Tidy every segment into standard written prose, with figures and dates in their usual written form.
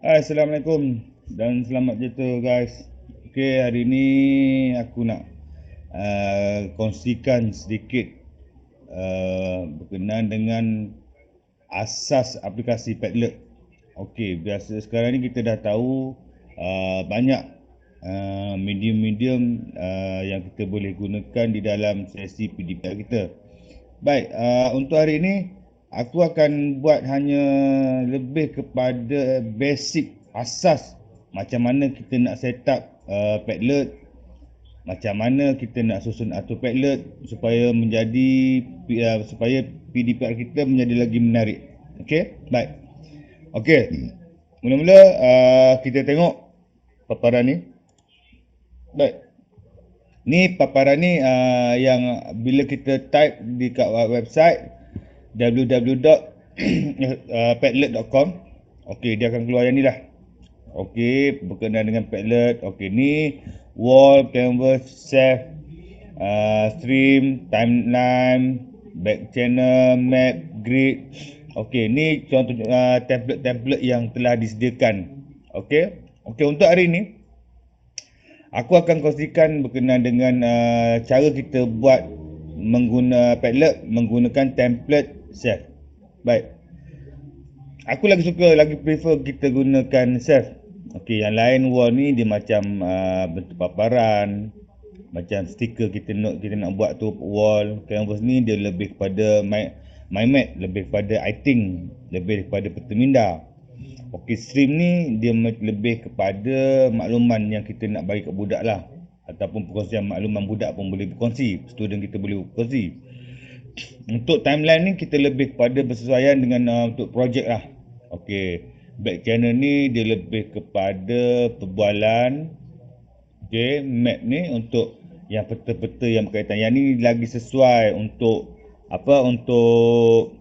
Assalamualaikum dan selamat jumpa guys. Okey, hari ni aku nak kongsikan sedikit berkenaan dengan asas aplikasi Padlet. Okey, biasa sekarang ni kita dah tahu banyak medium-medium yang kita boleh gunakan di dalam sesi PDPR kita. Baik, untuk hari ini aku akan buat hanya lebih kepada basic asas macam mana kita nak set up Padlet, macam mana kita nak susun atur Padlet supaya supaya PDPR kita menjadi lagi menarik. Okey, baik. Okey. Mula-mula kita tengok paparan ni. Baik. Ni paparan ni yang bila kita type di kat website www.padlet.com. Okey, dia akan keluar yang ni lah. Okey, berkenaan dengan Padlet. Okey, ni wall, canvas, save, stream, timeline, back channel, map, grid. Okey, ni contoh template-template yang telah disediakan. Okey. Okey, untuk hari ni aku akan kongsikan berkenaan dengan cara kita buat Padlet menggunakan template save. Baik. Aku lagi prefer kita gunakan save. Okey, yang lain wall ni dia macam bentuk paparan, macam stiker kita nak buat tu wall. Canvas ni dia lebih kepada my mat, lebih kepada lighting, lebih kepada peta minda. Okey, stream ni dia lebih kepada makluman yang kita nak bagi kat budak lah, ataupun perkongsian makluman budak pun boleh berkongsi, student kita boleh berkongsi. Untuk timeline ni kita lebih kepada bersesuaian dengan untuk projek lah. Okey, back channel ni dia lebih kepada perbualan. Okey, map ni untuk yang peta-peta yang berkaitan. Yang ni lagi sesuai untuk untuk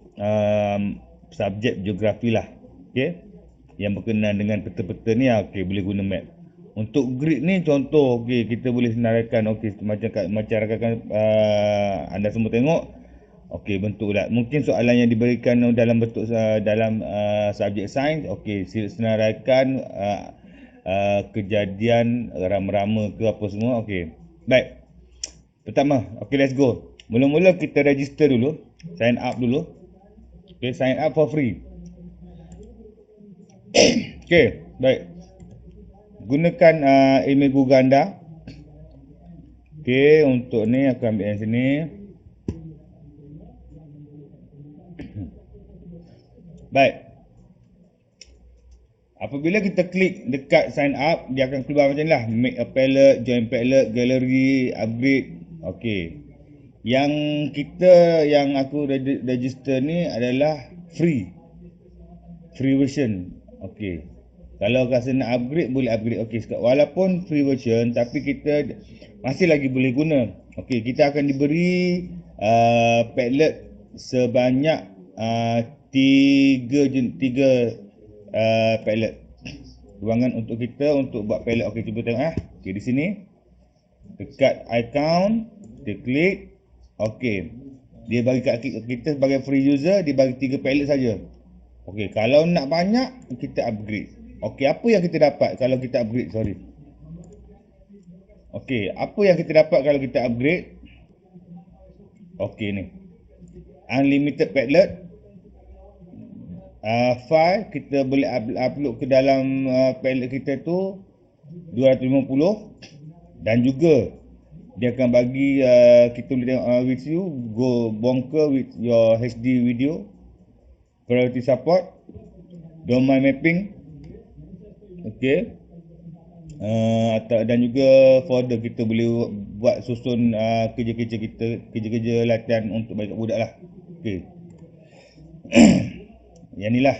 subjek geografi lah. Okey, yang berkenaan dengan peta-peta ni okey, boleh guna map. Untuk grid ni contoh, okey, kita boleh senaraikan. Okey, macam rakan anda semua tengok. Okey, bentuk lah. Mungkin soalan yang diberikan dalam bentuk dalam subjek sains. Okey, senaraikan kejadian rama-rama ke apa semua. Okey, baik. Pertama, okey, let's go. Mula-mula kita register dulu, sign up dulu. Okey, sign up for free. Okey, baik. Gunakan email Google anda. Okey, untuk ni aku ambil yang sini. Baik. Apabila kita klik dekat sign up, dia akan keluar macam ni lah. Make a Padlet, join Padlet, gallery, upgrade. Okey. Yang aku register ni adalah free. Free version. Okey. Kalau rasa nak upgrade, boleh upgrade. Okey, walaupun free version, tapi kita masih lagi boleh guna. Okey, kita akan diberi Padlet sebanyak 3 Padlet. Ruangan untuk kita untuk buat Padlet. Okey, cuba tengok . Okey, di sini dekat icon, kita klik. Okey. Dia bagi kat kita sebagai free user, dia bagi 3 Padlet saja. Okey, kalau nak banyak, kita upgrade. Okey, apa yang kita dapat kalau kita upgrade? Okey, apa yang kita dapat kalau kita upgrade? Okey ni. Unlimited Padlet. File kita boleh upload ke dalam Padlet kita tu 250, dan juga dia akan bagi kita boleh tengok with you, go bonker with your HD video, priority support, domain mapping. Okey. Dan juga folder kita boleh buat susun kerja-kerja latihan untuk bagi kat budak lah. Okey. Yang ni lah.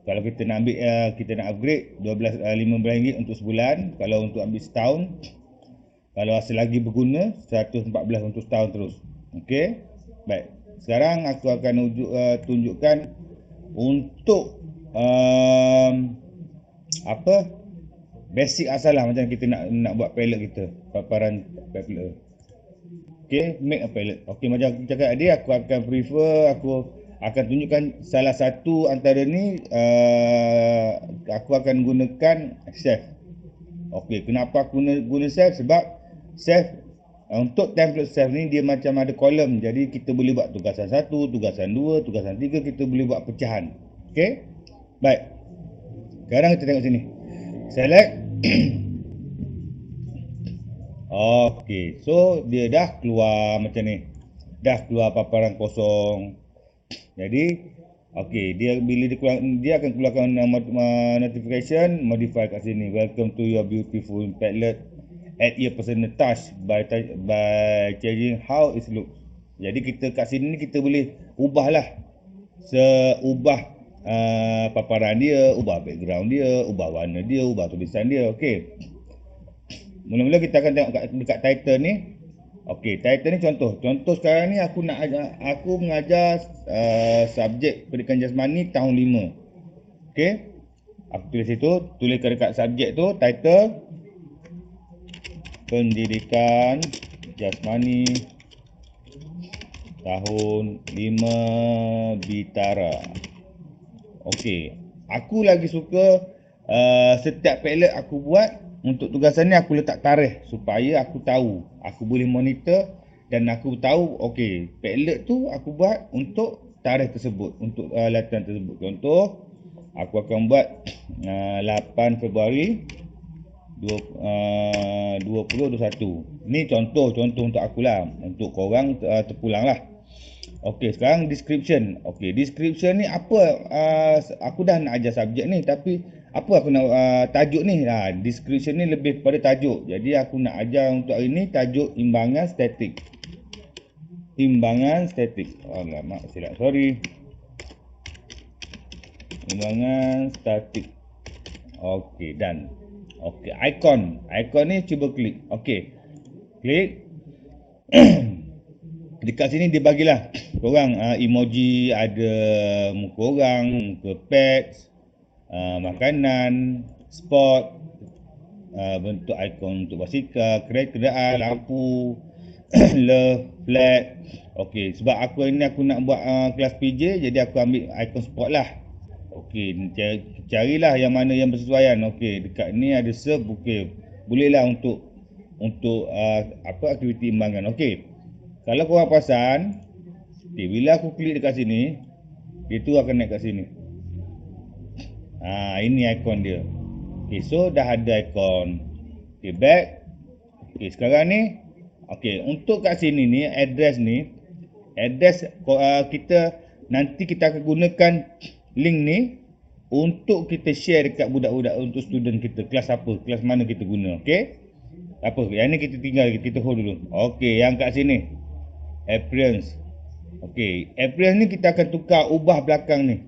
Kalau kita nak ambil kita nak upgrade RM15 untuk sebulan. Kalau untuk ambil setahun, kalau rasa lagi berguna, 114 untuk setahun terus. Okey. Baik. Sekarang aku akan tunjukkan untuk basic asal lah, macam kita nak buat Padlet kita, paparan Padlet. Okey, make a Padlet. Okey, macam aku cakap tadi, aku akan tunjukkan salah satu antara ni aku akan gunakan self. Okey, kenapa aku guna self? Sebab self untuk template self ni dia macam ada kolom. Jadi kita boleh buat tugasan 1, tugasan 2, tugasan 3, kita boleh buat pecahan. Okey? Baik. Sekarang kita tengok sini. Select. Okey, so dia dah keluar macam ni. Dah keluar paparan kosong. Jadi okey, dia akan keluarkan notification, modify kat sini. Welcome to your beautiful Padlet. Add your personal touch by changing how it looks. Jadi kita kat sini ni kita boleh ubahlah. Ubah paparan dia, ubah background dia, ubah warna dia, ubah tulisan dia. Okey. Mula-mula kita akan tengok dekat title ni. Okey, title ni contoh. Contoh sekarang ni aku mengajar subjek pendidikan jasmani tahun 5. Okey. Aku tulis situ, tuliskan dekat subjek tu title pendidikan jasmani tahun 5 Bitara. Okey. Aku lagi suka setiap Padlet aku buat untuk tugasan ni aku letak tarikh supaya aku tahu, aku boleh monitor dan aku tahu okey, Padlet tu aku buat untuk tarikh tersebut, untuk latihan tersebut. Contoh, aku akan buat 8 Februari 2021. Ni contoh untuk akulah, untuk korang terpulang lah. Okey, sekarang description. Okey, description ni apa? Aku dah nak ajar subjek ni, tapi apa aku nak tajuk ni? Description ni lebih kepada tajuk. Jadi aku nak ajar untuk hari ni tajuk imbangan statik. Imbangan statik. Alamak, silap. Sorry. Imbangan statik. Okey, done. Okey, icon. Icon ni cuba klik. Okey. Klik. Dekat sini dia bagilah korang emoji, ada muka orang, muka pets, makanan, spot, bentuk ikon untuk basikal, kenderaan, lampu, love, flat. Okey, sebab aku nak buat kelas PJ, jadi aku ambil ikon spot lah. Okey, carilah yang mana yang bersesuaian. Okey, dekat ni ada serve. Okey, bolehlah untuk aktiviti imbangan. Okey. Kalau korang perasan, bila aku klik dekat sini, dia tu akan naik kat sini. Ini ikon dia. Okay, so dah ada ikon. Okay, back. Okay, sekarang ni, okay, untuk kat sini ni, address kita, nanti kita akan gunakan link ni untuk kita share dekat budak-budak, untuk student kita, kelas apa, kelas mana kita guna. Okay. Apa, yang ni kita tinggal, kita hold dulu. Okay, yang kat sini, appearance. Okey, appearance ni kita akan ubah belakang ni.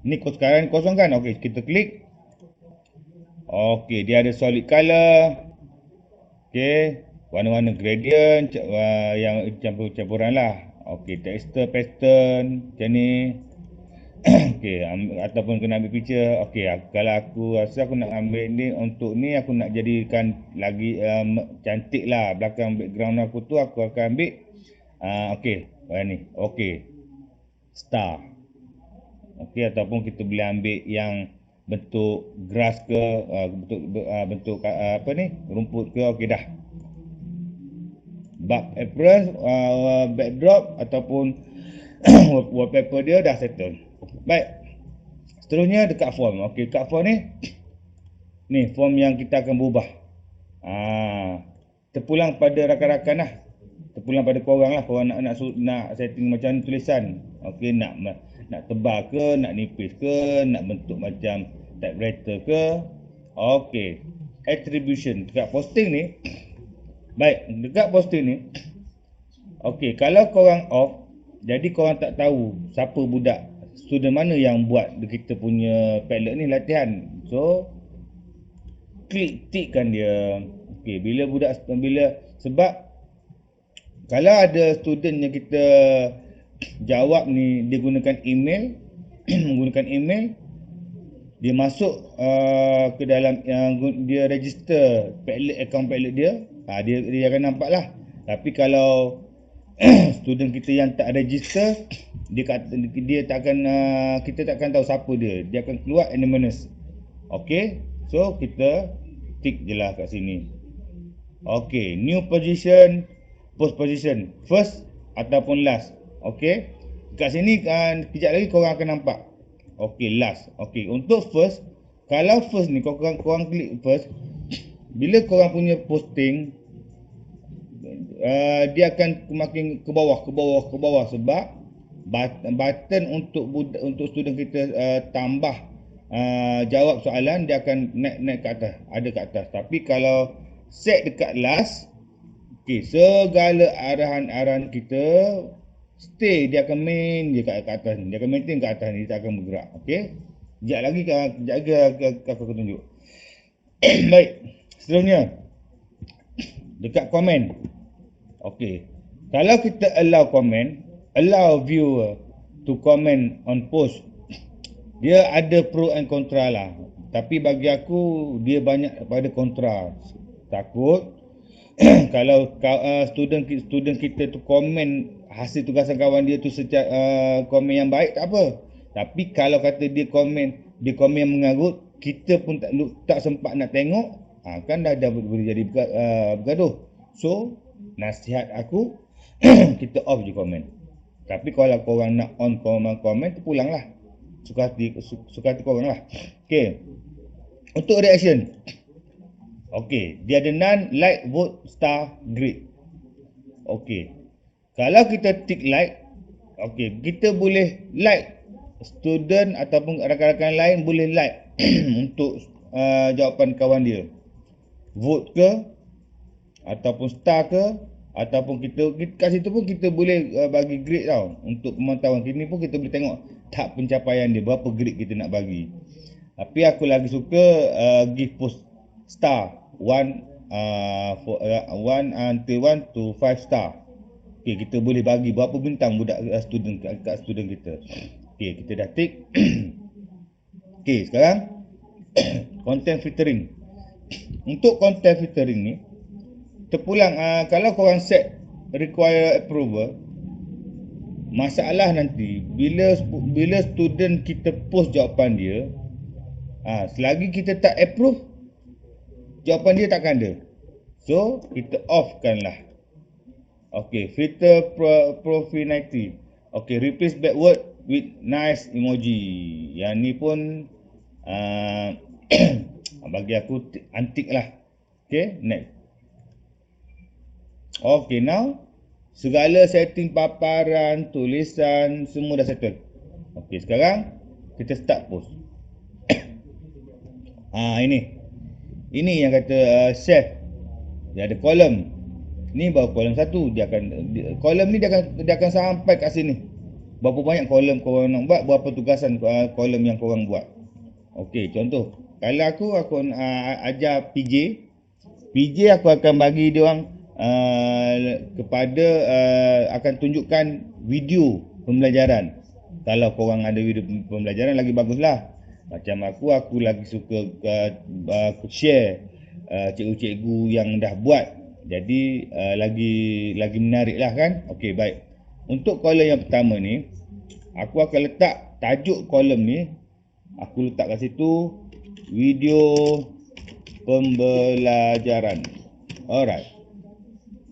Ni sekarang ni kosong kan? Okey, kita klik. Okey, dia ada solid color. Okey, warna-warna gradient yang campur-campuran lah. Okey, texture pattern macam ni. Okey, ataupun kena ambil picture. Okey, kalau aku rasa aku nak ambil ni, untuk ni aku nak jadikan lagi cantik lah belakang background aku tu, aku akan ambil okey, ni. Okey. Star. Okey, ataupun kita boleh ambil yang bentuk grass ke, bentuk apa ni? Rumput ke. Okey dah. Appearance, backdrop ataupun wallpaper dia dah settle. Baik. Seterusnya dekat form. Okey, kat form ni form yang kita akan berubah. Terpulang pada rakan-rakan lah. Terpulang pada korang lah, korang nak setting macam ni tulisan. Okey, nak tebal ke, nak nipis ke, nak bentuk macam typewriter ke. Okey, attribution dekat posting ni. Baik, dekat posting ni, okey, kalau korang off, jadi korang tak tahu siapa budak, student mana yang buat kita punya Padlet ni latihan. So tikkan dia. Okey, sebab kalau ada student yang kita jawab ni, dia gunakan email, menggunakan email, dia masuk ke dalam dia register Padlet, account Padlet dia, dia akan nampak lah. Tapi kalau student kita yang tak register, dia tak akan kita tak akan tahu siapa dia akan keluar anonymous. Okey, so kita tick je lah kat sini. Okey, new position, post position, first ataupun last. Okey, kat sini kejap lagi korang akan nampak. Okey, last. Okey, untuk first, kalau first ni korang klik first, bila korang punya posting, dia akan makin ke bawah sebab button untuk student kita tambah jawab soalan, dia akan naik ke atas, ada ke atas. Tapi kalau set dekat last, okey, segala arahan kita stay, dia akan main je kat atas ni, dia akan maintain kat atas ni, dia tak akan bergerak. Okey, kejap lagi aku akan tunjuk. Baik, seterusnya dekat komen. Okey, kalau kita allow comment, allow viewer to comment on post, dia ada pro and contra lah. Tapi bagi aku, dia banyak pada kontra. Takut kalau student kita tu komen hasil tugasan kawan dia tu komen yang baik, tak apa. Tapi kalau kata dia komen yang mengarut, kita pun tak sempat nak tengok, kan dah boleh jadi bergaduh. So nasihat aku, kita off je komen. Tapi kalau korang nak on komen tu pulanglah, suka hati korang lah. Okey, untuk reaction, okey, dia ada none, like, vote, star, grade. Okey, kalau kita tick like, okey, kita boleh like student ataupun rakan-rakan lain boleh like untuk jawapan kawan dia. Vote ke ataupun star ke, ataupun kita kat situ pun kita boleh bagi grade tau. Untuk pemantauan sini pun kita boleh tengok tak pencapaian dia, berapa grade kita nak bagi. Tapi aku lagi suka give post star 1 until 1 to 5 star. Okey, kita boleh bagi berapa bintang budak student kat student kita. Okey, kita dah tick. Okey, sekarang content filtering. Untuk content filtering ni, terpulang kalau korang set require approval, masalah nanti bila student kita post jawapan dia, selagi kita tak approve, jawapan dia takkan ada. So kita offkan lah. Okey, filter profanity. Okey, replace bad word with nice emoji. Yang ni pun bagi aku antik lah. Okey, next. Okay, now segala setting paparan, tulisan, semua dah settle. Okay, sekarang kita start post. Ini yang kata save. Dia ada kolom. Ni baru kolom 1. Kolom ni dia akan sampai kat sini. Berapa banyak kolom korang nak buat, berapa tugasan kolom yang korang buat. Okey, contoh. Kalau aku ajar PJ aku akan bagi dia orang akan tunjukkan video pembelajaran. Kalau korang ada video pembelajaran lagi baguslah. Macam aku lagi suka share cikgu-cikgu yang dah buat. Jadi lagi menarik lah kan. Okey, baik. Untuk kolom yang pertama ni, aku akan letak tajuk kolom ni, aku letak kat situ video pembelajaran. Alright,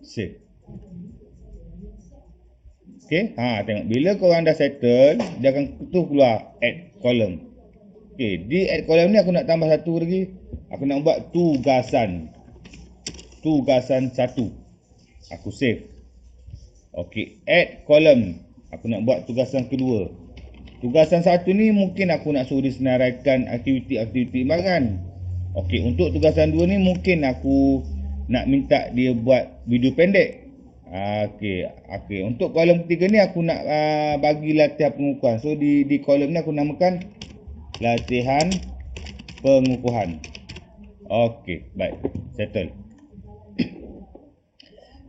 save. Okay, tengok bila korang dah settle, dia akan keluar add column. Okay, di add column ni aku nak tambah satu lagi. Aku nak buat tugasan 1. Aku save. Okay, add column. Aku nak buat tugasan kedua. Tugasan 1 ni mungkin aku nak suruh disenaraikan aktiviti barangan. Okey, untuk tugasan 2 ni mungkin aku nak minta dia buat video pendek. Okey. Untuk kolom ketiga ni aku nak bagi latihan pengukuhan. So di kolom ni aku namakan latihan pengukuhan. Okey, baik. Settle.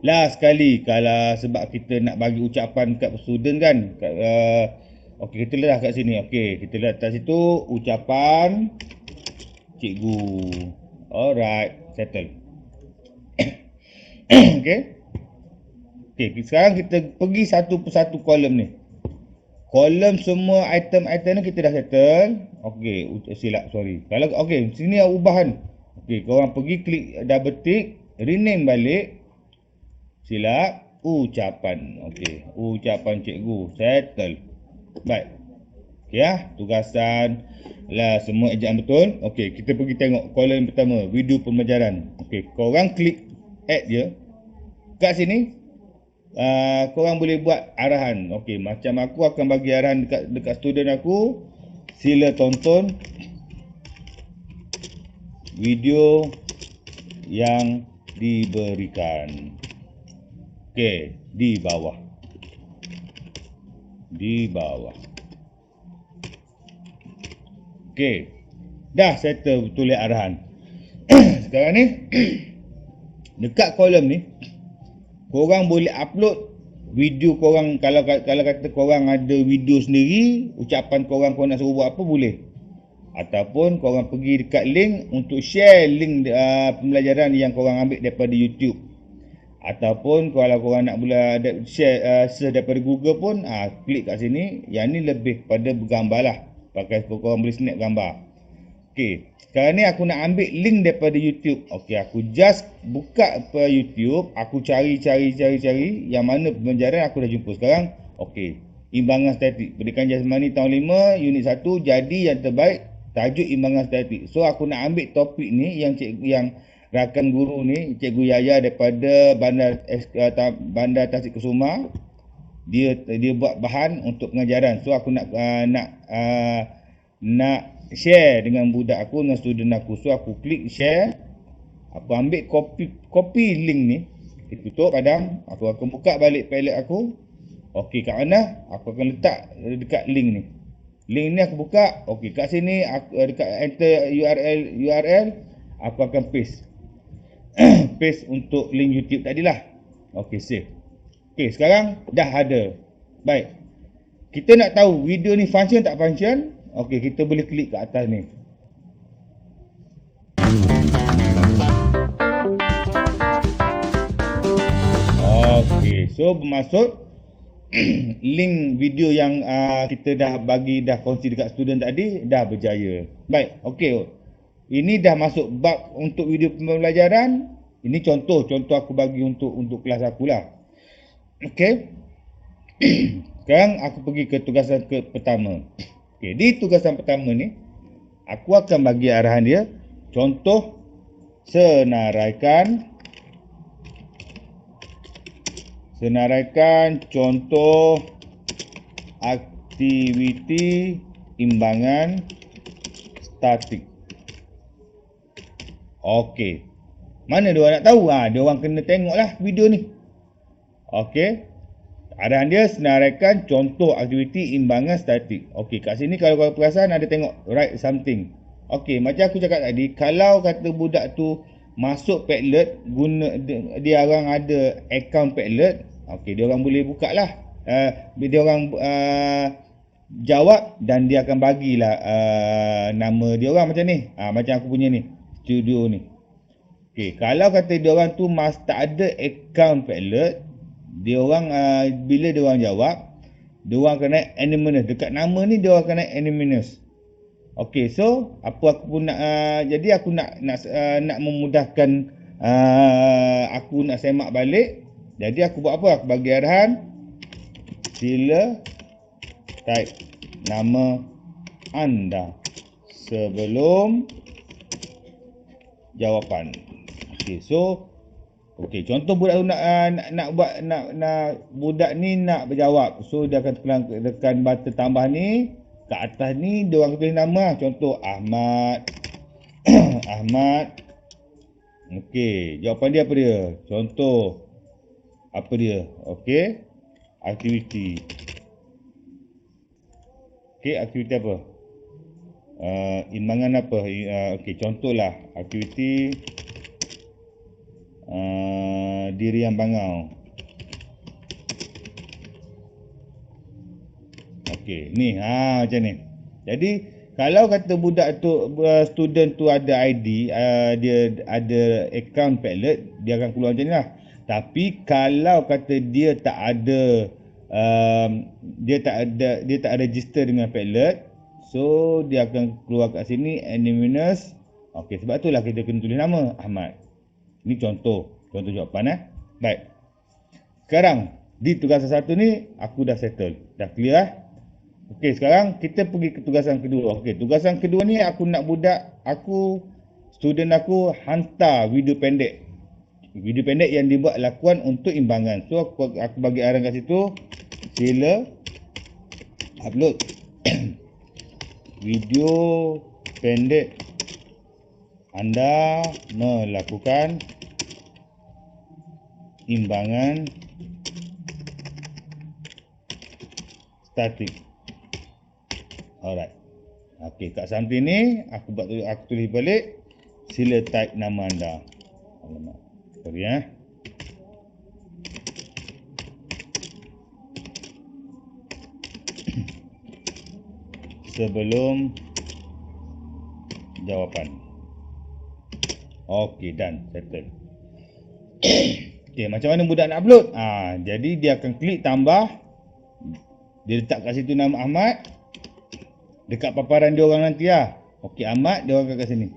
Last sekali, kalau sebab kita nak bagi ucapan kat student kan. Okey, kita letak kat sini. Okey, kita letak situ ucapan cikgu. Alright, settle. Okey. Okey, sekarang kita pergi satu persatu kolom ni. Kolom semua item-item ni kita dah settle. Okey, silap, sorry. Kalau okey, sini ubah kan. Okey, korang pergi klik double tick, rename balik. Silap, ucapan. Okey, ucapan cikgu. Settle. Baik. Okey tugasan lah semua ejaan betul. Okey, kita pergi tengok kolom pertama, video pembelajaran. Okey, korang klik add je. Kat sini korang boleh buat arahan. Okey, macam aku akan bagi arahan dekat student aku. Sila tonton video yang diberikan. Okey, di bawah. Di bawah. Okey. Dah settle tulis arahan. Sekarang ni dekat kolom ni korang boleh upload video korang. Kalau kata korang ada video sendiri, ucapan korang nak suruh buat apa boleh. Ataupun korang pergi dekat link untuk share link pembelajaran yang korang ambil daripada YouTube. Ataupun kalau korang nak share daripada Google pun, klik kat sini. Yang ni lebih kepada bergambar lah. Pakai korang boleh snap gambar. Okey, sekarang ni aku nak ambil link daripada YouTube. Okey, aku just buka YouTube, aku cari yang mana pembelajaran aku dah jumpa sekarang. Okey, imbangan statik pendidikan jasmani tahun 5 unit 1, jadi yang terbaik, tajuk imbangan statik. So aku nak ambil topik ni yang rakan guru ni, Cikgu Yaya daripada Bandar Tasik-Kusuma. Dia buat bahan untuk pengajaran. So aku nak share dengan budak aku, dengan student aku. So aku klik share. Aku ambil copy link ni. Kita tutup padam. Aku akan buka balik Padlet aku. Okey, kat mana? Aku akan letak dekat link ni. Link ni aku buka. Okey, kat sini aku dekat enter URL aku akan paste. Paste untuk link YouTube tadilah. Okey, save. Okey, sekarang dah ada. Baik. Kita nak tahu video ni function tak function. Okey, kita boleh klik ke atas ni. Okey, so bermaksud link video yang kita dah kongsi dekat student tadi dah berjaya. Baik, okey. Ini dah masuk bab untuk video pembelajaran. Ini contoh aku bagi untuk kelas aku lah. Okey. Sekarang aku pergi ke tugasan pertama. Okey, di tugasan pertama ni aku akan bagi arahan dia. Contoh, senaraikan contoh aktiviti imbangan statik. Okey. Mana dia orang nak tahu? Dia orang kena tengoklah video ni. Okey. Arahan dia senaraikan contoh aktiviti imbangan statik. Okey, kat sini kalau kau perasan ada tengok write something. Okey, macam aku cakap tadi, kalau kata budak tu masuk Padlet, dia orang ada akaun Padlet, okey, dia orang boleh buka lah. Dia orang jawab dan dia akan bagilah nama dia orang macam ni. Macam aku punya ni, studio ni. Okey, kalau kata dia orang tu tak ada akaun Padlet, dia orang bila dia orang jawab, dia orang akan naik anonymous. Dekat nama ni dia orang akan naik anonymous. Okey, so apa aku pun nak jadi aku nak memudahkan aku nak semak balik. Jadi aku buat apa? Aku bagi arahan, sila type nama anda sebelum jawapan. Okey, so contoh budak tu nak budak ni nak berjawab. So dia akan tekan button tambah ni. Kat atas ni dia orang tulis nama. Contoh Ahmad. Ahmad. Okey, jawapan dia apa dia? Contoh apa dia? Okey. Aktiviti. Okey, aktiviti apa? Imbangan apa? Okey, contohlah aktiviti dirian bangau. Okey, ni macam ni. Jadi kalau kata budak tu student tu ada ID, dia ada akaun Padlet, dia akan keluar macam ni lah. Tapi kalau kata dia tak ada dia tak register dengan Padlet, So dia akan keluar kat sini anonymous. Okey, sebab itulah kita kena tulis nama Ahmad. Ini contoh jawapan Baik. Sekarang di tugasan satu ni aku dah settle. Dah clear Okey, sekarang kita pergi ke tugasan kedua. Okey, tugasan kedua ni aku nak student aku hantar video pendek. Video pendek yang dibuat lakuan untuk imbangan. So aku bagi arahan kat situ, sila upload video pendek anda melakukan imbangan statik. Alright. Okey, kat samping ni aku tulis balik, sila type nama anda. Alamak. Sorry sebelum jawapan. Okey, done, settle. Okey, macam mana budak nak upload? Jadi dia akan klik tambah. Dia letak kat situ nama Ahmad. Dekat paparan dia orang nanti lah. Okey, Ahmad dia orang kat sini.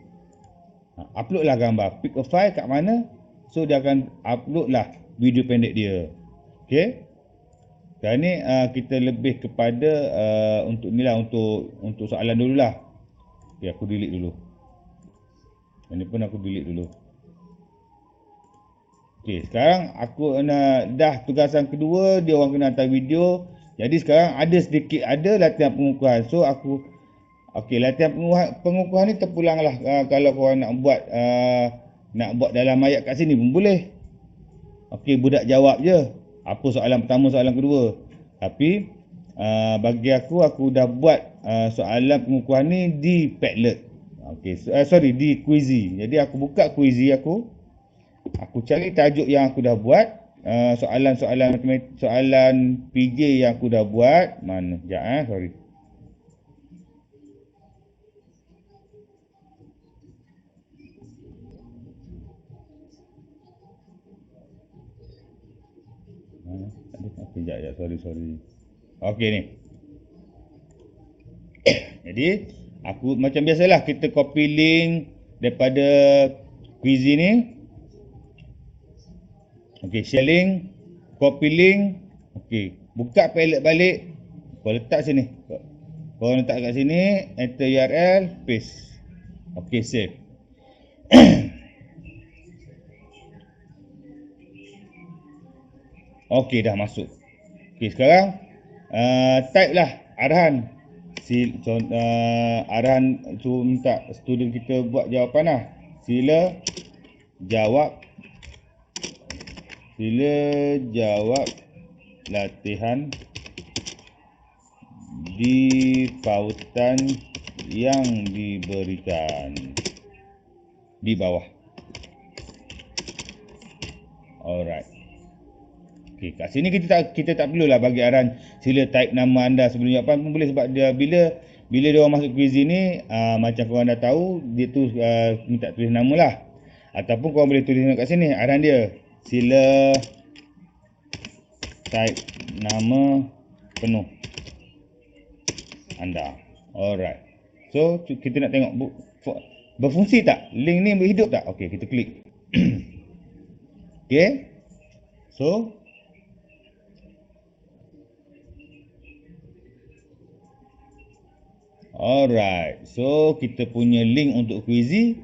Upload lah gambar. Pick a file kat mana. So dia akan upload lah video pendek dia. Okey. Sekarang ni kita lebih kepada untuk ni lah, untuk soalan dululah. Okey, aku delete dulu. Ini pun aku delete dulu. Okey, sekarang aku dah tugasan kedua, dia orang kena hantar video. Jadi sekarang ada latihan pengukuhan. So okey, latihan pengukuhan ni terpulanglah kalau korang nak buat dalam ayat kat sini pun boleh. Okey, budak jawab je. Apa soalan pertama, soalan kedua. Tapi bagi aku dah buat soalan pengukuhan ni di Padlet. Okey, di Quizizz. Jadi aku buka Quizizz aku. Aku cari tajuk yang aku dah buat. Soalan PJ yang aku dah buat. Mana? Sekejap sorry. Sekejap, sorry. Okey ni. Jadi aku macam biasalah, kita copy link daripada Quizizz ni. Okey, share link, copy link. Okey, buka Padlet balik. Kau letak sini. Kau letak kat sini, enter URL, paste. Okey, save. Okey, dah masuk. Okey, sekarang type lah arahan. Arahan tu minta student kita buat jawapan lah. Sila jawab latihan di pautan yang diberikan di bawah. Alright. Okey, kat sini kita tak perlulah bagi arahan sila type nama anda sebelum jawapan pun boleh, sebab dia bila dia orang masuk quiz ni macam korang dah tahu, dia tu minta tulis nama lah. Ataupun korang boleh tulis kat sini arahan dia. Sila type nama penuh anda. Alright. So kita nak tengok berfungsi tak? Link ni berhidup tak? Okey, kita klik. Okey. So alright. So kita punya link untuk Quizizz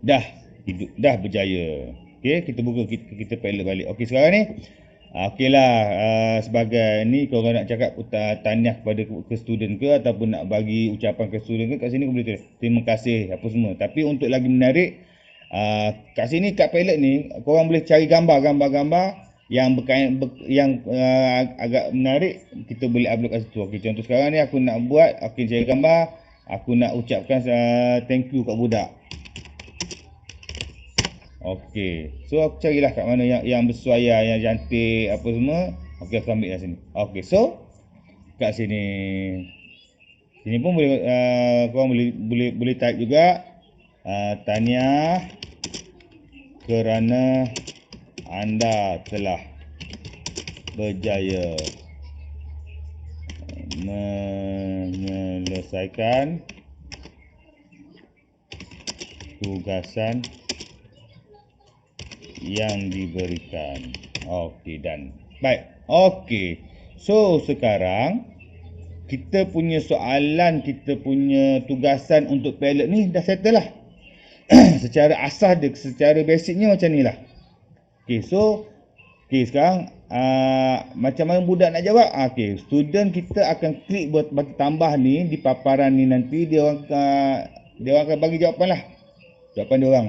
dah hidup, dah berjaya. Okey, kita buka kita Padlet balik. Okey, sekarang ni okeylah, sebagai ni kalau nak cakap tahniah kepada ke student ke, ataupun nak bagi ucapan ke student ke, kat sini kau boleh tulis terima kasih apa semua. Tapi untuk lagi menarik, kat sini kat Padlet ni korang boleh cari gambar yang agak menarik, kita boleh upload kat situ. Okey, contoh sekarang ni aku nak buat, cari gambar, aku nak ucapkan thank you kat budak. Okey, so aku carilah kat mana yang bersuaya, yang cantik apa semua. Okey, aku ambil kat sini. Okey, so kat sini pun boleh, korang boleh type juga, tahniah kerana anda telah berjaya menyelesaikan tugasan yang diberikan. Okey, dan baik. Okey. So sekarang kita punya soalan, kita punya tugasan untuk pilot ni dah settle lah. Secara asas dia, secara basicnya macam ni lah. Okey, so sekarang macam mana budak nak jawab? Okey, student kita akan klik buat bagi tambah ni di paparan ni, nanti dia orang akan bagi jawapan lah. Jawapan dia orang.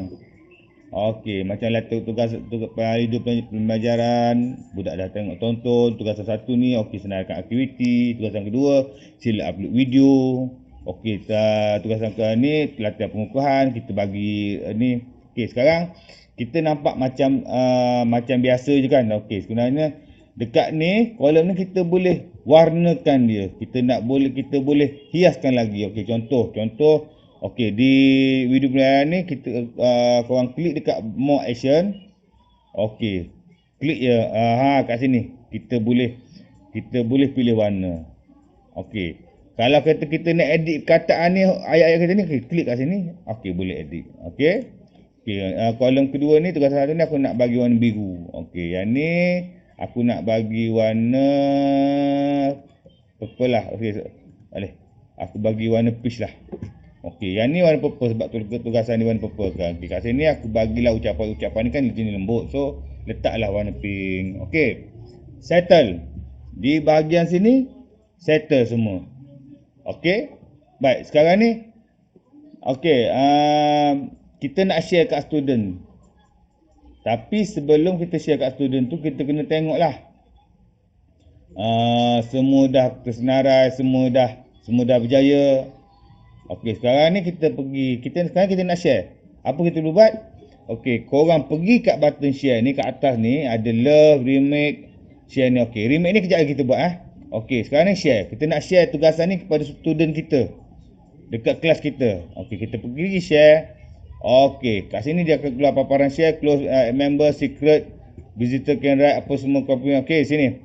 Okey, macam lah tugas hidup pembelajaran, budak dah tengok tonton. Tugasan satu ni, okey, senaraikan aktiviti. Tugasan kedua, sila upload video. Okey, tugasan ke ni, latihan pengukuhan. Kita bagi ni. Okey, sekarang kita nampak macam macam biasa je kan. Okey, sebenarnya dekat ni, kolom ni kita boleh warnakan dia. Kita boleh hiaskan lagi. Okey, contoh. Okey, di video pembelajaran ni kita korang klik dekat more action. Okey, klik je kat sini. Kita boleh pilih warna. Okey. Kalau kita nak edit kataan ni, ayat-ayat kita ni, klik kat sini. Okey, boleh edit. Okey. Okey, kolom kedua ni, tugasan satu ni aku nak bagi warna biru. Okey, yang ni aku nak bagi warna purple lah. Okey, boleh. Aku bagi warna peach lah. Okey, yang ni warna purple sebab tugasan ni warna purple kan. Okey, kat sini aku bagilah ucapan ni kan jenis lembut. So, letaklah warna pink. Okey. Settle. Di bahagian sini settle semua. Okey. Baik, sekarang ni okey, kita nak share kat student. Tapi sebelum kita share kat student tu, kita kena tengoklah semua dah tersenarai, semua dah berjaya. Okey, sekarang ni sekarang kita nak share. Apa kita perlu buat? Okey, korang pergi kat button share ni, kat atas ni ada love, remake, share ni. Okey, remake ni kejap lagi kita buat Okey, sekarang ni share. Kita nak share tugasan ni kepada student kita dekat kelas kita. Okey, kita pergi share. Okey, kat sini dia akan keluar paparan share, close member, secret, visitor can write, apa semua copy. Okey, sini.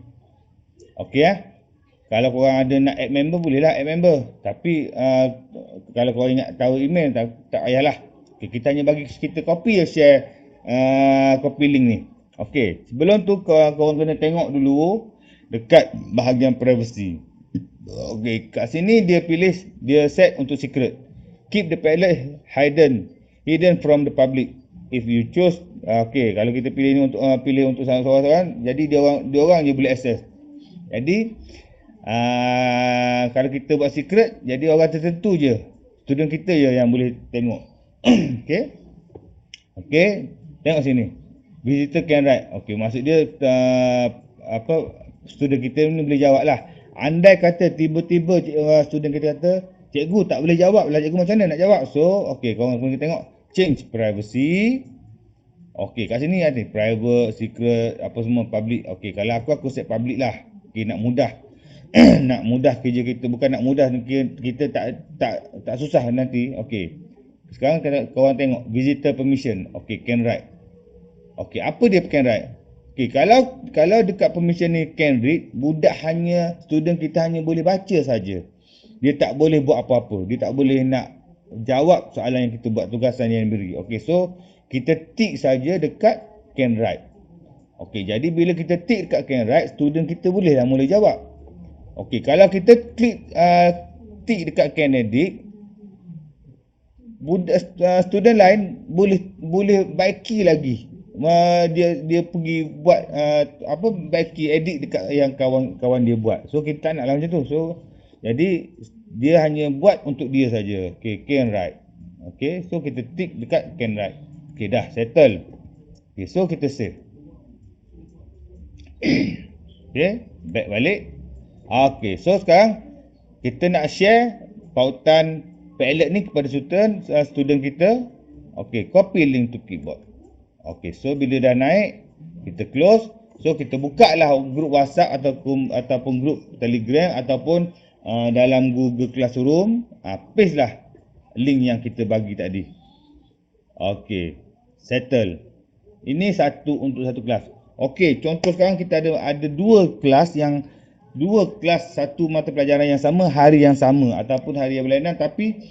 Okey Kalau korang ada nak add member, bolehlah add member. Tapi kalau korang ingat tahu email, tak payahlah. Okay, kita hanya bagi kita copy je share copy link ni. Okey, sebelum tu korang kena tengok dulu dekat bahagian privacy. Okey, kat sini dia set untuk secret. Keep the palette hidden from the public. If you choose, okey, kalau kita pilih untuk seorang-seorang, jadi dia orang je boleh access. Jadi kalau kita buat secret, jadi orang tertentu je, student kita je yang boleh tengok. Okey, tengok sini. Visitor can write. Okey, maksud dia student kita ni boleh jawab lah. Andai kata tiba-tiba student kita kata, cikgu tak boleh jawab lah, cikgu macam mana nak jawab? So, okey, korang boleh tengok change privacy. Okey, kat sini ada private, secret, apa semua public. Okey, kalau aku set public lah. Okey, nak mudah. Nak mudah kerja kita, bukan nak mudah kita tak susah nanti. Okey. Sekarang korang tengok visitor permission. Okey, can write. Okey, apa dia can write? Okey, kalau dekat permission ni can read, student kita hanya boleh baca saja. Dia tak boleh buat apa-apa. Dia tak boleh nak jawab soalan yang kita buat, tugasan yang diberi. Okey, so kita tick saja dekat can write. Okey, jadi bila kita tick dekat can write, student kita bolehlah mula jawab. Okey, kalau kita klik tick dekat can edit, student lain boleh baiki lagi. Dia pergi buat baiki edit dekat yang kawan dia buat. So kita tak naklah macam tu. So jadi dia hanya buat untuk dia saja. Okey, can write. Okey, so kita tick dekat can write. Okey, dah settle. Okey, so kita save. Okey, back balik. Okey, so sekarang kita nak share pautan Padlet ni kepada student kita. Okey, copy link to clipboard. Okey, so bila dah naik, kita close. So kita buka lah grup WhatsApp ataupun grup Telegram ataupun dalam Google Classroom. Paste lah link yang kita bagi tadi. Okey, settle. Ini untuk satu kelas. Okey, contoh sekarang kita ada dua kelas yang dua kelas satu mata pelajaran yang sama, hari yang sama ataupun hari yang berlainan, tapi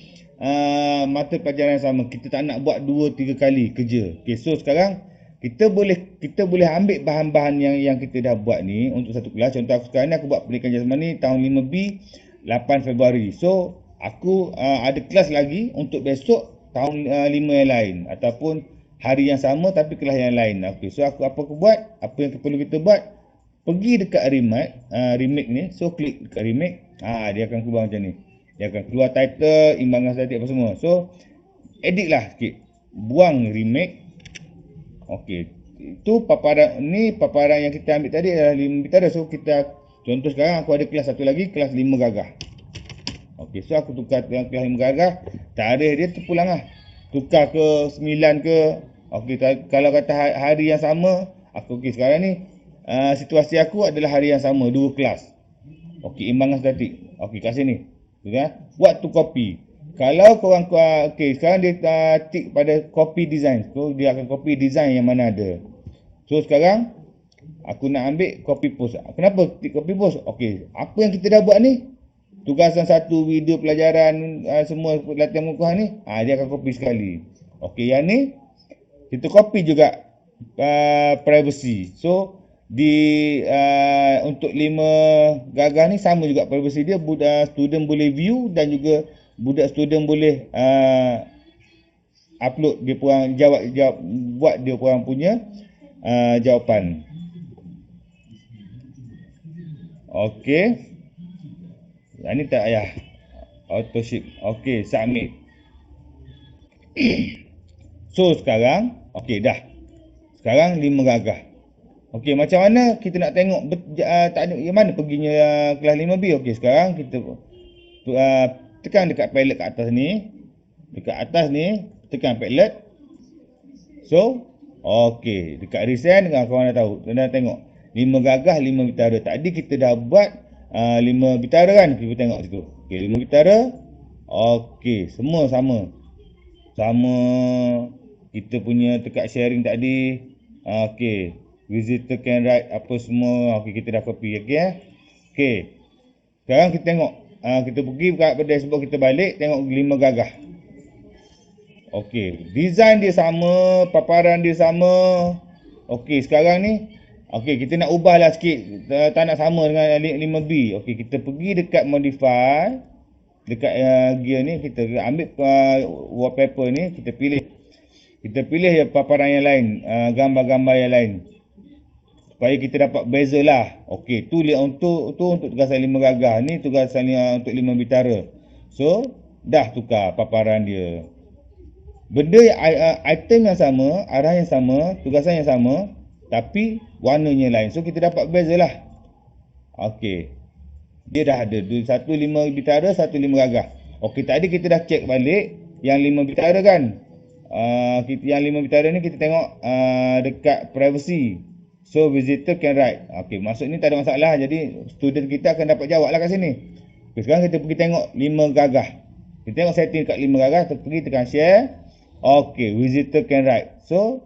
mata pelajaran yang sama. Kita tak nak buat 2-3 kali kerja. Okay, so sekarang kita boleh ambil bahan-bahan yang kita dah buat ni untuk satu kelas. Contoh aku sekarang ni aku buat pendidikan jasmani tahun 5B 8 Februari. So aku ada kelas lagi untuk besok tahun 5 yang lain ataupun hari yang sama tapi kelas yang lain. Okey, so apa aku buat? Apa yang perlu kita buat? Pergi dekat remake ni. So klik dekat remake. Dia akan keluar macam ni. Dia akan keluar title, imbangan statik apa semua. So edit lah sikit. Buang remake. Okey. Itu paparan yang kita ambil tadi adalah 5 bitara. So kita contoh sekarang aku ada kelas satu lagi, kelas 5 gagah. Okey, so aku tukar kelas 5 gagah. Tarikh dia terpulang lah. Tukar ke 9 ke. Okey, kalau kata hari yang sama, okey sekarang ni situasi aku adalah hari yang sama, 2 kelas. Okey, imbangan statik. Okey, kat sini. Buat to copy. Kalau korang okey, sekarang dia tick pada copy design. So dia akan copy design yang mana ada. So sekarang aku nak ambil copy post. Kenapa tick copy post? Okey, apa yang kita dah buat ni? Tugasan satu, video pelajaran, semua latihan muka ni, dia akan copy sekali. Okey, yang ni kita copy juga privacy. So untuk 5 gagah ni sama juga privacy dia. Student boleh view dan juga student boleh upload dia punya jawab buat dia orang punya jawapan. Okey. Yang ni tak payah. Auto ship. Okey, submit. So sekarang, okey dah. Sekarang 5 gagah. Okey, macam mana kita nak tengok tak ada yang mana perginya kelas 5B. Okey, sekarang kita tekan dekat palette kat atas ni. Dekat atas ni, tekan palette. So, okey, dekat resend korang dah tahu. Korang dah tengok 5 gagah, 5 bitara. Tadi kita dah buat 5 bitara kan. Kita tengok situ. Okey, 5 bitara. Okey, semua sama. Sama kita punya tekat sharing tadi. Okey, visitor can write apa semua. Okey, kita dah copy. Okey. Okey. Sekarang kita tengok. Kita pergi pada dashboard, kita balik tengok 5 gagah. Okey, design dia sama, paparan dia sama. Okey, sekarang ni okey, kita nak ubahlah sikit. Tak nak sama dengan 5B. Okey, kita pergi dekat modify. Dekat gear ni kita ambil wallpaper ni, kita pilih. Kita pilih paparan yang lain, gambar-gambar yang lain. Supaya kita dapat beza lah. Okey, tu untuk tugasan 5 gagah. Ni tugasan untuk 5 bitara. So, dah tukar paparan dia. Benda item yang sama, arah yang sama, tugasan yang sama, tapi warnanya lain. So, kita dapat beza lah. Okey. Dia dah ada satu 5 bitara, satu 5 gagah. Okey, tadi kita dah check balik yang 5 bitara kan. Yang 5 bitara ni kita tengok dekat privacy. So visitor can write. Okey, maksud ni tak ada masalah. Jadi student kita akan dapat jawab lah kat sini. Okay, sekarang kita pergi tengok 5 gagah. Kita tengok setting dekat 5 gagah, pergi tekan share. Okey, visitor can write. So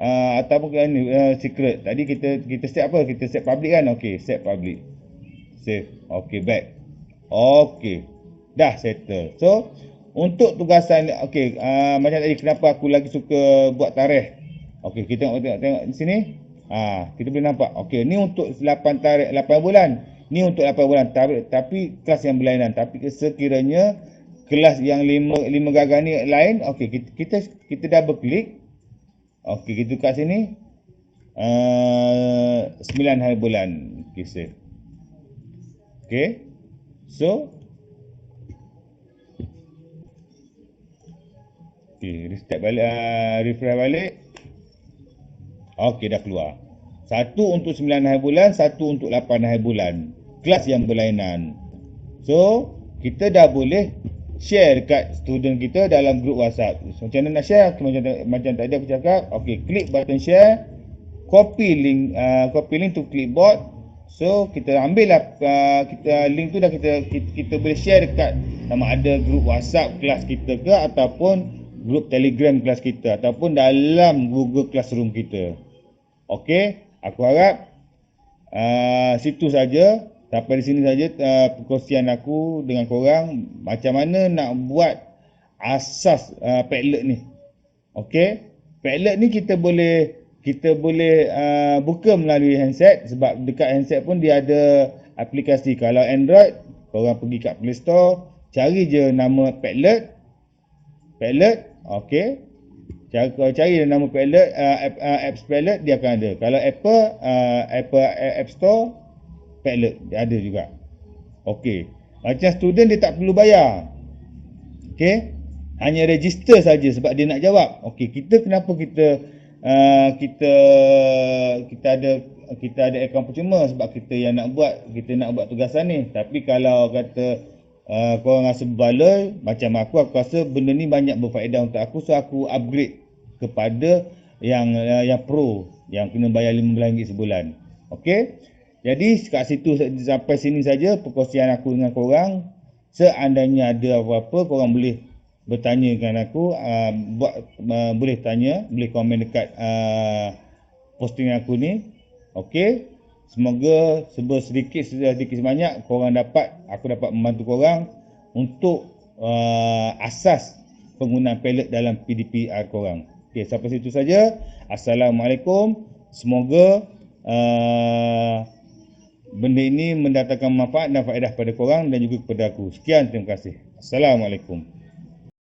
ataupun ni secret. Tadi kita set apa? Kita set public kan? Okey, set public. Save. Okey, back. Okey. Dah settle. So, untuk tugasan okey, macam tadi kenapa aku lagi suka buat tarikh. Okey, kita tengok di sini. Kita boleh nampak. Okey, ni untuk 8 tarikh 8 bulan. Ni untuk 8 bulan tapi kelas yang berlainan. Tapi sekiranya kelas yang 5 gagah ni lain, okey, kita double klik. Okey, kita kat sini 9 hari bulan. Okey, save. Okay, so restart balik, refresh balik. Okay, dah keluar. Satu untuk 9 hari bulan, satu untuk 8 hari bulan. Kelas yang berlainan. So, kita dah boleh share dekat student kita dalam grup WhatsApp. So, macam mana nak share? Macam tadi aku cakap. Okay, klik button share. Copy link to clipboard. So kita ambil lah kita link tu dah kita boleh share dekat sama ada grup WhatsApp kelas kita ke ataupun grup Telegram kelas kita ataupun dalam Google Classroom kita. Okey, aku harap situ saja Sampai di sini saja perkongsian aku dengan korang macam mana nak buat asas Padlet ni. Okey. Padlet ni kita boleh buka melalui handset, sebab dekat handset pun dia ada aplikasi. Kalau Android, korang pergi kat Play Store, cari je nama Padlet. Okey. Kalau cari nama Padlet, apps Padlet, dia akan ada. Kalau Apple App Store, Padlet dia ada juga. Okey. Macam student dia tak perlu bayar. Okey. Hanya register saja sebab dia nak jawab. Okey, kenapa kita ada akaun percuma sebab kita nak buat tugasan ni. Tapi kalau kata korang rasa berbaloi macam aku rasa benda ni banyak berfaedah untuk aku, so aku upgrade kepada yang pro, yang kena bayar RM15 sebulan. Okey. Jadi sampai sini saja perkongsian aku dengan korang. Seandainya ada apa-apa, korang boleh bertanya dengan aku, boleh komen dekat posting aku ni. Okey. Semoga sedikit sebanyak aku dapat membantu korang untuk asas penggunaan Padlet dalam PDPR korang. Okey, sampai situ saja. Assalamualaikum. Semoga benda ini mendatangkan manfaat dan faedah pada korang dan juga kepada aku. Sekian, terima kasih. Assalamualaikum.